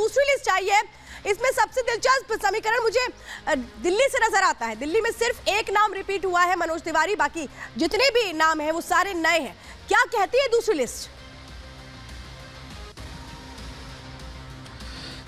दूसरी लिस्ट आई है, इसमें सबसे दिलचस्प समीकरण मुझे दिल्ली से नजर आता है। दिल्ली में सिर्फ एक नाम रिपीट हुआ है, मनोज तिवारी, बाकी जितने भी नाम हैं वो सारे नए हैं। क्या कहती है दूसरी लिस्ट?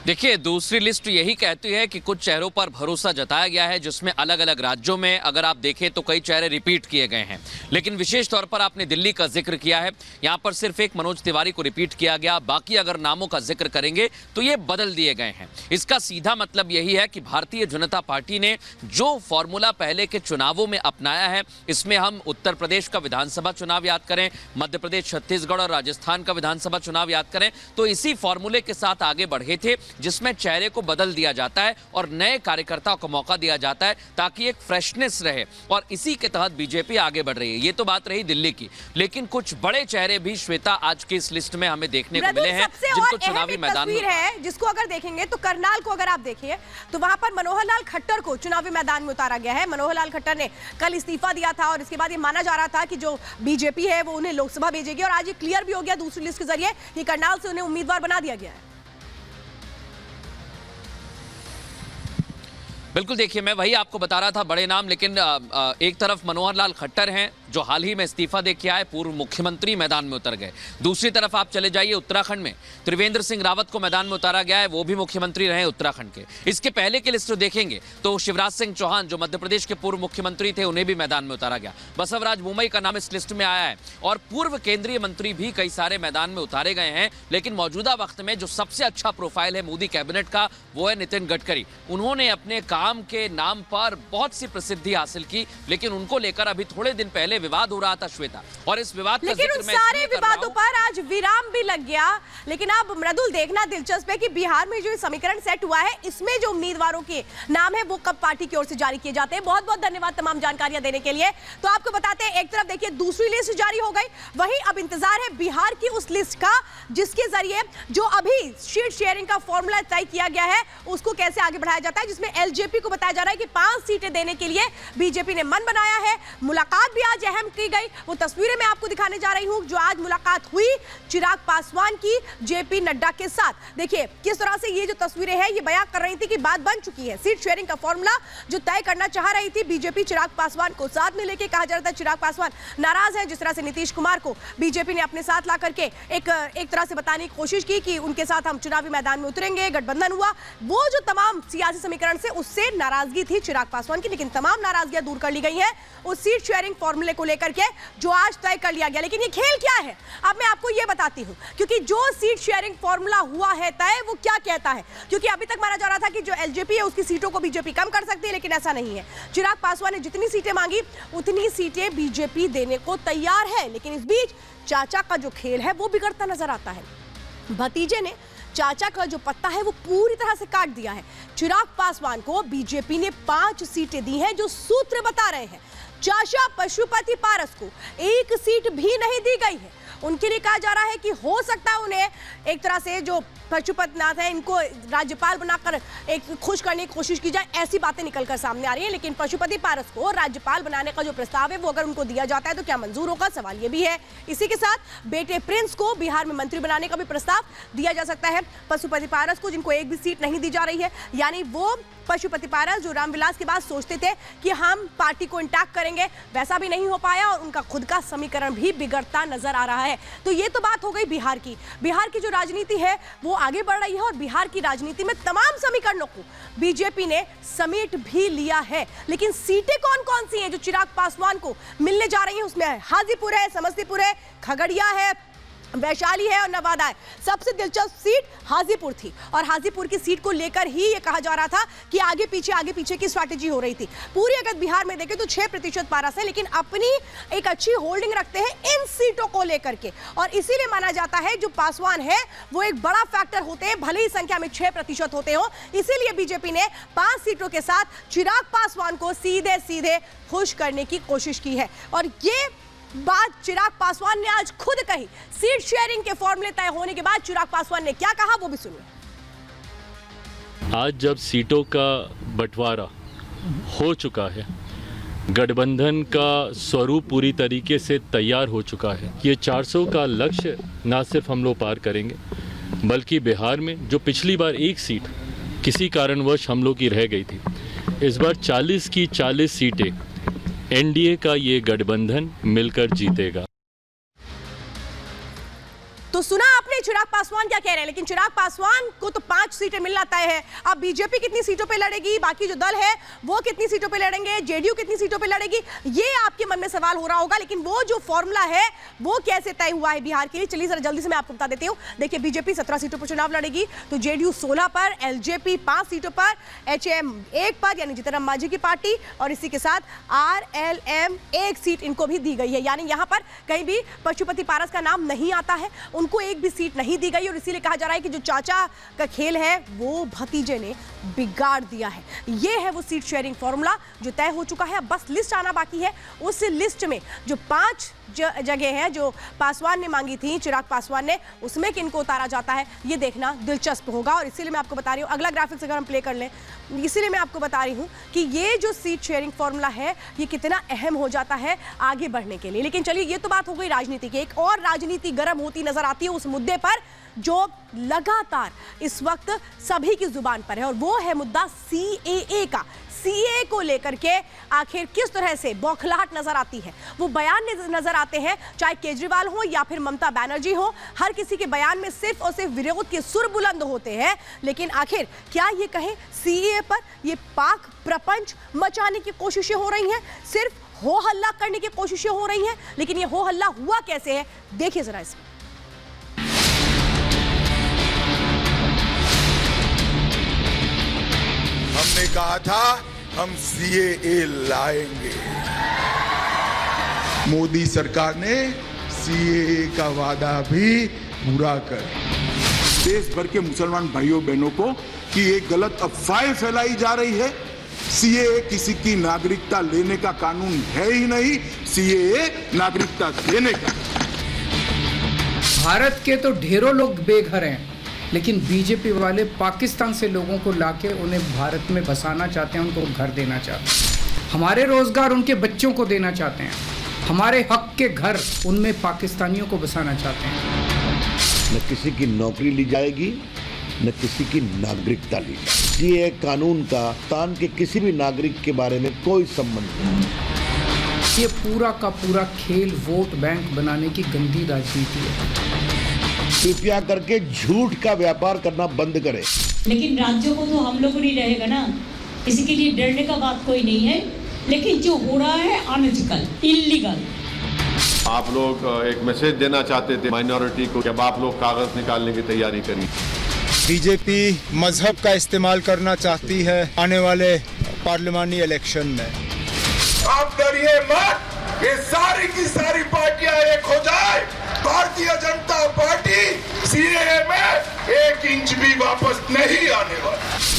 देखिए, दूसरी लिस्ट यही कहती है कि कुछ चेहरों पर भरोसा जताया गया है, जिसमें अलग अलग राज्यों में अगर आप देखें तो कई चेहरे रिपीट किए गए हैं, लेकिन विशेष तौर पर आपने दिल्ली का जिक्र किया है। यहां पर सिर्फ एक मनोज तिवारी को रिपीट किया गया, बाकी अगर नामों का जिक्र करेंगे तो ये बदल दिए गए हैं। इसका सीधा मतलब यही है कि भारतीय जनता पार्टी ने जो फॉर्मूला पहले के चुनावों में अपनाया है, इसमें हम उत्तर प्रदेश का विधानसभा चुनाव याद करें, मध्य प्रदेश, छत्तीसगढ़ और राजस्थान का विधानसभा चुनाव याद करें, तो इसी फॉर्मूले के साथ आगे बढ़े थे, जिसमें चेहरे को बदल दिया जाता है और नए कार्यकर्ताओं को मौका दिया जाता है ताकि एक फ्रेशनेस रहे, और इसी के तहत बीजेपी आगे बढ़ रही है। ये तो बात रही दिल्ली की, लेकिन कुछ बड़े चेहरे भी श्वेता आज की इस लिस्ट में हमें देखने को मिले हैं, जिनको चुनावी मैदान में है, जिसको अगर देखेंगे तो करनाल को अगर आप देखिए तो वहां पर मनोहर लाल खट्टर को चुनावी मैदान में उतारा गया है। मनोहर लाल खट्टर ने कल इस्तीफा दिया था और इसके बाद ये माना जा रहा था कि जो बीजेपी है वो उन्हें लोकसभा भेजेगी, और आज ये क्लियर भी हो गया दूसरी लिस्ट के जरिए कि करनाल से उन्हें उम्मीदवार बना दिया गया है। बिल्कुल, देखिए मैं वही आपको बता रहा था, बड़े नाम, लेकिन एक तरफ मनोहर लाल खट्टर हैं जो हाल ही में इस्तीफा दे के आए, पूर्व मुख्यमंत्री मैदान में उतर गए। दूसरी तरफ आप चले जाइए उत्तराखंड में, त्रिवेंद्र सिंह रावत को मैदान में उतारा गया है, वो भी मुख्यमंत्री रहे उत्तराखंड के। इसके पहले की लिस्ट देखेंगे तो शिवराज सिंह चौहान जो मध्य प्रदेश के पूर्व मुख्यमंत्री थे, उन्हें भी मैदान में उतारा गया। बसवराज बोम्मई का नाम इस लिस्ट में आया है, और पूर्व केंद्रीय मंत्री भी कई सारे मैदान में उतारे गए हैं। लेकिन मौजूदा वक्त में जो सबसे अच्छा प्रोफाइल है मोदी कैबिनेट का, वो है नितिन गडकरी। उन्होंने अपने काम के नाम पर बहुत सी प्रसिद्धि हासिल की, लेकिन उनको लेकर अभी थोड़े दिन पहले विवाद हो रहा था श्वेता, और इस विवाद का जिक्र मैं सारे विवादों पर आज विराम भी लग गया। लेकिन अब मृदुल देखना दिलचस्प है कि बिहार में जो समीकरण सेट हुआ है, इसमें जो उम्मीदवारों के नाम है वो कब पार्टी की ओर से जारी किए जाते हैं। बहुत बहुत धन्यवाद तमाम जानकारियां देने के लिए। तो आपको बताते हैं, एक तरफ देखिए दूसरी लिस्ट जारी हो गई, वहीं अब इंतजार है बिहार की उस लिस्ट का, जिसके जरिए जो अभी सीट शेयरिंग का फॉर्मूला तय किया गया है उसको कैसे आगे बढ़ाया जाता है, जिसमें एलजेपी को बताया जा रहा है कि 5 सीटें देने के लिए बीजेपी ने मन बनाया है। मुलाकात भी आज अहम की गई, वो तस्वीरें मैं आपको दिखाने जा रही हूं जो आज मुलाकात हुई चिराग पासवान की जेपी नड्डा के साथ। देखिए किस तरह से ये जो तस्वीरें हैं ये बयां कर रही थी कि बात बन चुकी है। सीट शेयरिंग का फॉर्मूला जो तय करना चाह रही थी बीजेपी, चिराग पासवान को साथ में लेके, कहा जा रहा था चिराग पासवान नाराज है जिस तरह से नीतीश कुमार को बीजेपी ने अपने साथ ला करके एक तरह से बताने की कोशिश की कि उनके साथ हम चुनावी मैदान में उतरेंगे, गठबंधन हुआ। वो जो तमाम सियासी समीकरण से उससे नाराजगी थी चिराग पासवान की, लेकिन तमाम नाराजगियां दूर कर ली गई हैं उस सीट शेयरिंग फॉर्मूले को लेकर के जो आज तय कर लिया गया। लेकिन ये खेल क्या है अब मैं आपको ये बताती हूं, क्योंकि जो सीट शेयरिंग फॉर्मूला हुआ है तय वो क्या कहता है, क्योंकि अभी तक माना जा रहा था कि जो एलजेपी है उसकी सीटों को बीजेपी कम कर सकती है, लेकिन ऐसा नहीं है। चिराग पासवान ने जितनी सीटें मांगी उतनी सीटें बीजेपी देने को तैयार है। लेकिन इस बीच चाचा का जो खेल है वो बिगड़ता नजर आता है। भतीजे ने चाचा का जो पत्ता है वो पूरी तरह से काट दिया है। चिराग पासवान को बीजेपी ने 5 सीटें दी हैं, जो सूत्र बता रहे हैं चाचा पशुपति पारस को 1 सीट भी नहीं दी गई है। उनके लिए कहा जा रहा है कि हो सकता है उन्हें एक तरह से जो पशुपतिनाथ है इनको राज्यपाल बनाकर एक खुश करने की कोशिश की जाए, ऐसी बातें निकलकर सामने आ रही हैं। लेकिन पशुपति पारस को राज्यपाल बनाने का जो प्रस्ताव है वो अगर उनको दिया जाता है तो क्या मंजूर होगा, सवाल ये भी है। इसी के साथ बेटे प्रिंस को बिहार में मंत्री बनाने का भी प्रस्ताव दिया जा सकता है पशुपति पारस को, जिनको एक भी सीट नहीं दी जा रही है। यानी वो पशुपति पारस जो रामविलास के बाद सोचते थे कि हम पार्टी को इंटैक्ट करेंगे, वैसा भी नहीं हो पाया और उनका खुद का समीकरण भी बिगड़ता नजर आ रहा है। तो ये तो बात हो गई बिहार की। बिहार की जो राजनीति है वो आगे बढ़ रही है और बिहार की राजनीति में तमाम समीकरणों को बीजेपी ने समेट भी लिया है। लेकिन सीटें कौन कौन सी हैं जो चिराग पासवान को मिलने जा रही हैं, उसमें हाजीपुर है, समस्तीपुर है, खगड़िया है, वैशाली है और नवादा है। सबसे दिलचस्प सीट हाजीपुर थी और हाजीपुर की सीट को लेकर ही ये कहा जा रहा था कि आगे पीछे की स्ट्रैटेजी हो रही थी। पूरी अगर बिहार में देखें तो 6% पारस है, लेकिन अपनी एक अच्छी होल्डिंग रखते हैं इन सीटों को लेकर के, और इसीलिए माना जाता है जो पासवान है वो एक बड़ा फैक्टर होते हैं, भले ही संख्या में 6% होते हो। इसीलिए बीजेपी ने 5 सीटों के साथ चिराग पासवान को सीधे सीधे खुश करने की कोशिश की है। और ये बात चिराग पासवान ने आज खुद कही। सीट शेयरिंग के फॉर्मूले तय होने के बाद चिराग पासवान ने क्या कहा वो भी सुनिए। आज जब सीटों का बंटवारा हो चुका है, गठबंधन का स्वरूप पूरी तरीके से तैयार हो चुका है, ये 400 का लक्ष्य ना सिर्फ हम लोग पार करेंगे बल्कि बिहार में जो पिछली बार एक सीट किसी कारणवश हम लोग की रह गई थी, इस बार 40 की 40 सीटें एनडीए का ये गठबंधन मिलकर जीतेगा। तो सुना आपने चिराग पासवान क्या कह रहे हैं, लेकिन चिराग पासवान को तो 5 सीटें मिलना तय है। अब बीजेपी कितनी सीटों पे लड़ेगी, बाकी जो दल है वो कितनी सीटों पे लड़ेंगे, जेडीयू कितनी सीटों पे लड़ेगी, ये आपके मन में सवाल हो रहा होगा। लेकिन वो जो फॉर्मूला है वो कैसे तय हुआ है बिहार के लिए, चलिए जरा जल्दी से मैं आपको बता देती हूँ। देखिए, बीजेपी 17 सीटों पर चुनाव लड़ेगी, तो जेडीयू 16 पर, एलजेपी 5 सीटों पर, एचएम 1 पर यानी जीतन राम मांझी की पार्टी, और इसी के साथ आरएलएम 1 सीट इनको भी दी गई है। यानी यहां पर कहीं भी पशुपति पारस का नाम नहीं आता है, उनको एक भी सीट नहीं दी गई, और इसीलिए कहा जा रहा है कि जो चाचा का खेल है वो भतीजे ने बिगाड़ दिया है। ये है वो सीट शेयरिंग फॉर्मूला जो तय हो चुका है। अब बस लिस्ट आना बाकी है। उस लिस्ट में जो 5 जगह है जो पासवान ने मांगी थी, चिराग पासवान ने, उसमें किनको उतारा जाता है ये देखना दिलचस्प होगा। और इसीलिए मैं आपको बता रही हूँ, अगला ग्राफिक्स अगर हम प्ले कर लें, इसीलिए मैं आपको बता रही हूँ कि ये जो सीट शेयरिंग फॉर्मूला है ये कितना अहम हो जाता है आगे बढ़ने के लिए। लेकिन चलिए, ये तो बात हो गई राजनीति की। एक और राजनीति गर्म होती नजर आती है उस मुद्दे पर जो लगातार इस वक्त सभी की जुबान पर है, और वो है मुद्दा सीएए का। सीए को लेकर के आखिर किस तरह से बौखलाहट नजर आती है, वो बयान नजर आते हैं, चाहे केजरीवाल हो या फिर ममता बनर्जी हो, हर किसी के बयान में सिर्फ और सिर्फ विरोध के सुर बुलंद होते हैं। लेकिन आखिर क्या ये कहें, सीए पर ये पाक प्रपंच मचाने की कोशिशें हो रही हैं, सिर्फ हो हल्ला करने की कोशिशें हो रही हैं। लेकिन ये हो हल्ला हुआ कैसे है, देखिए जरा इसमें। हमने कहा था हम सीएए लाएंगे, मोदी सरकार ने सीएए का वादा भी पूरा कर देश भर के मुसलमान भाइयों बहनों को कि एक गलत अफवाह फैलाई जा रही है। सीएए किसी की नागरिकता लेने का कानून है ही नहीं, सीएए नागरिकता देने का। भारत के तो ढेरों लोग बेघर हैं, लेकिन बीजेपी वाले पाकिस्तान से लोगों को लाके उन्हें भारत में बसाना चाहते हैं, उनको घर देना चाहते हैं, हमारे रोजगार उनके बच्चों को देना चाहते हैं, हमारे हक के घर उनमें पाकिस्तानियों को बसाना चाहते हैं। न किसी की नौकरी ली जाएगी, न किसी की नागरिकता ली जाएगी। ये कानून का पाकिस्तान के किसी भी नागरिक के बारे में कोई संबंध नहीं। ये पूरा का पूरा खेल वोट बैंक बनाने की गंदी राजनीति है। कृपया करके झूठ का व्यापार करना बंद करें। लेकिन राज्यों को तो हम लोग नहीं रहेगा ना, किसी के लिए डरने का बात कोई नहीं है। लेकिन जो हो रहा है अनएथिकल, इल्लीगल। आप लोग एक मैसेज देना चाहते थे माइनॉरिटी को, जब आप लोग कागज निकालने की तैयारी करी। बीजेपी मजहब का इस्तेमाल करना चाहती है आने वाले पार्लिमानी इलेक्शन में। आप डरिए मत, ये सारी की सारी पार्टियां एक हो जाए, भारतीय जनता पार्टी सीएए में 1 इंच भी वापस नहीं आने वाली।